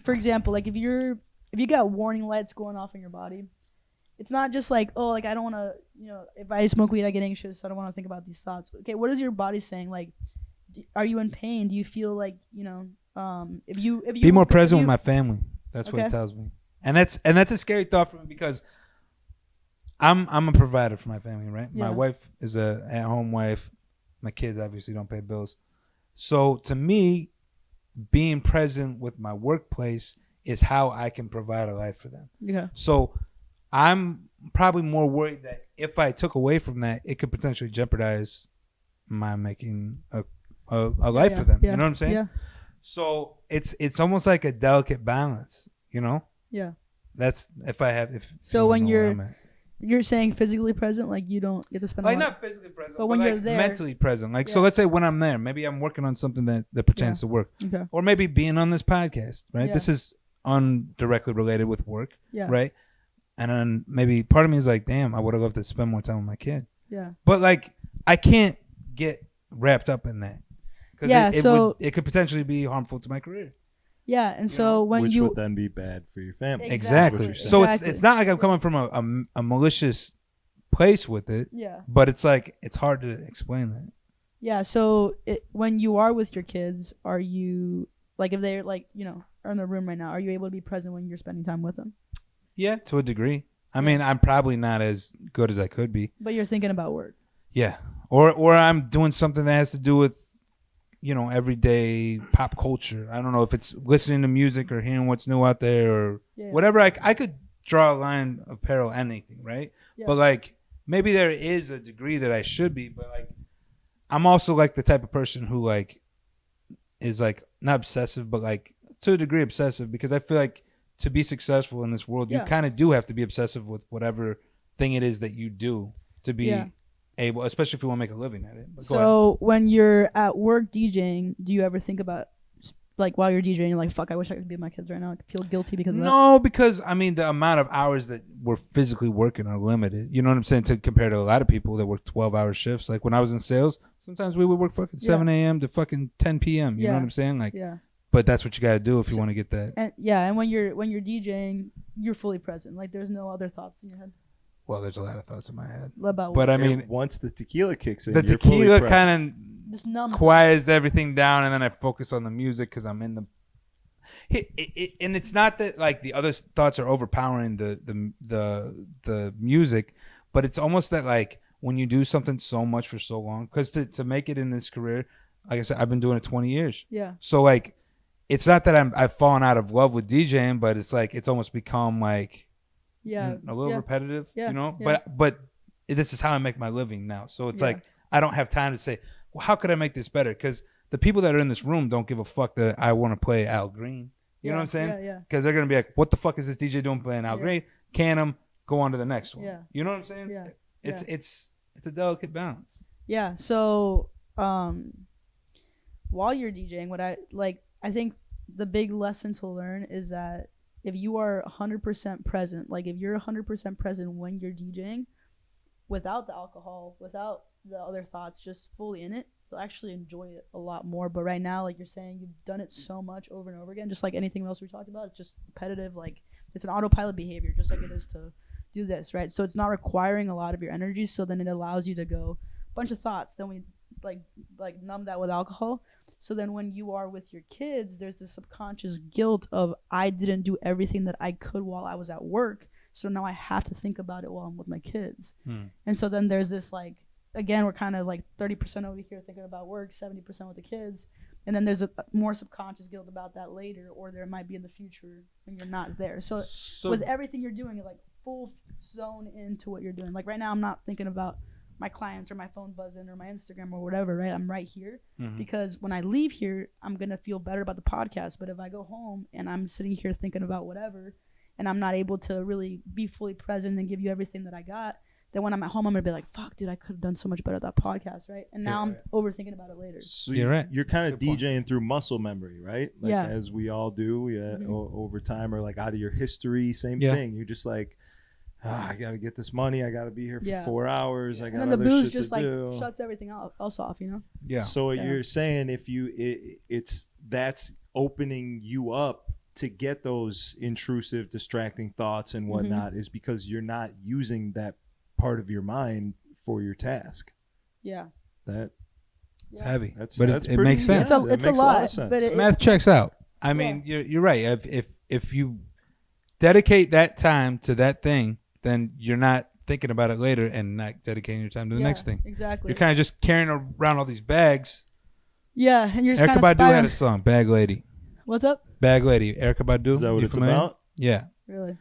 for example, like if you got warning lights going off in your body, it's not just like, oh, like I don't want to, if I smoke weed I get anxious, I don't want to think about these thoughts. Okay, what is your body saying? Like, are you in pain? Do you feel like, if you be more present with my family? That's what it tells me. And that's a scary thought for me because I'm a provider for my family, right? Yeah. My wife is a at-home wife. My kids obviously don't pay bills. So to me, being present with my workplace is how I can provide a life for them. Yeah. So I'm probably more worried that if I took away from that, it could potentially jeopardize my making a life for them. Yeah. You know what I'm saying? Yeah. So it's almost like a delicate balance, Yeah. That's if so when you're saying physically present, like you don't get to spend not physically present, but when you're there, mentally present. Like, so let's say when I'm there, maybe I'm working on something that pertains to work. Okay. Or maybe being on this podcast, right? Yeah. This is undirectly related with work, right? And then maybe part of me is like, damn, I would have loved to spend more time with my kid. Yeah. But like, I can't get wrapped up in that. Because it could potentially be harmful to my career. Yeah, and so which would then be bad for your family. Exactly. So it's not like I'm coming from a malicious place with it. Yeah. But it's like it's hard to explain that. Yeah. So when you are with your kids, are you like if they're like are in the room right now? Are you able to be present when you're spending time with them? Yeah, to a degree. I mean, I'm probably not as good as I could be. But you're thinking about work. Yeah. Or I'm doing something that has to do with everyday pop culture. I don't know if it's listening to music or hearing what's new out there or whatever. I could draw a line of parallel anything, right? Yeah. But like maybe there is a degree that I should be, but like I'm also like the type of person who like is like not obsessive, but like to a degree obsessive because I feel like to be successful in this world, you kind of do have to be obsessive with whatever thing it is that you do to be able, especially if you want to make a living at it. But so when you're at work DJing, do you ever think about like while you're DJing, you're like, fuck, I wish I could be with my kids right now. I feel guilty because of that. No, because I mean the amount of hours that we're physically working are limited. You know what I'm saying? To compare to a lot of people that work 12-hour shifts. Like when I was in sales, sometimes we would work fucking 7 a.m. to fucking 10 p.m. You know what I'm saying? Like, but that's what you got to do if you want to get that. And when you're DJing, you're fully present. Like there's no other thoughts in your head. Well, there's a lot of thoughts in my head. But I mean, once the tequila kicks in, the tequila kind of quiets everything down, and then I focus on the music because I'm in the. And it's not that like the other thoughts are overpowering the music, but it's almost that like when you do something so much for so long, because to make it in this career, like I said, I've been doing it 20 years. Yeah. So like, it's not that I've fallen out of love with DJing, but it's like it's almost become like. Yeah, a little repetitive, but this is how I make my living now. So it's like I don't have time to say, well, how could I make this better? Because the people that are in this room don't give a fuck that I want to play Al Green. You know what I'm saying? Yeah. Because they're gonna be like, what the fuck is this DJ doing playing Al Green? Can him, go on to the next one. Yeah. You know what I'm saying? Yeah. It's a delicate balance. Yeah. So while you're DJing, I think the big lesson to learn is that if you are 100% present, like if you're 100% present when you're DJing, without the alcohol, without the other thoughts, just fully in it, you'll actually enjoy it a lot more. But right now, like you're saying, you've done it so much over and over again, just like anything else we talked about. It's just repetitive, like it's an autopilot behavior, just like it is to do this, right? So it's not requiring a lot of your energy. So then it allows you to go a bunch of thoughts. Then we like numb that with alcohol. So then when you are with your kids, there's this subconscious guilt of I didn't do everything that I could while I was at work. So now I have to think about it while I'm with my kids. And so then there's this like, again, we're kind of like 30% over here thinking about work, 70% with the kids. And then there's a more subconscious guilt about that later, or there might be in the future when you're not there. So with everything you're doing, you're like full zone into what you're doing. Like right now, I'm not thinking about my clients or my phone buzzing or my Instagram or whatever, right? I'm right here because when I leave here, I'm going to feel better about the podcast. But if I go home and I'm sitting here thinking about whatever and I'm not able to really be fully present and give you everything that I got, then when I'm at home, I'm going to be like, fuck, dude, I could have done so much better at that podcast, right? And now I'm overthinking about it later. So you're kind of DJing through muscle memory, right? Like as we all do over time, or like out of your history, same thing. You're just like, I got to get this money. I got to be here for 4 hours. I got and then the booze just like shuts everything else off, Yeah. So what you're saying, if you, that's opening you up to get those intrusive, distracting thoughts and whatnot is because you're not using that part of your mind for your task. Yeah. It's heavy. That's it makes sense. It's a lot. But math checks out. I mean, you're right. If you dedicate that time to that thing, then you're not thinking about it later and not dedicating your time to the next thing. Exactly. You're kind of just carrying around all these bags. Yeah, and you're just Erykah Badu had a song, Bag Lady. What's up? Bag Lady. Erykah Badu. Is that what you it's familiar? about? Yeah. Really?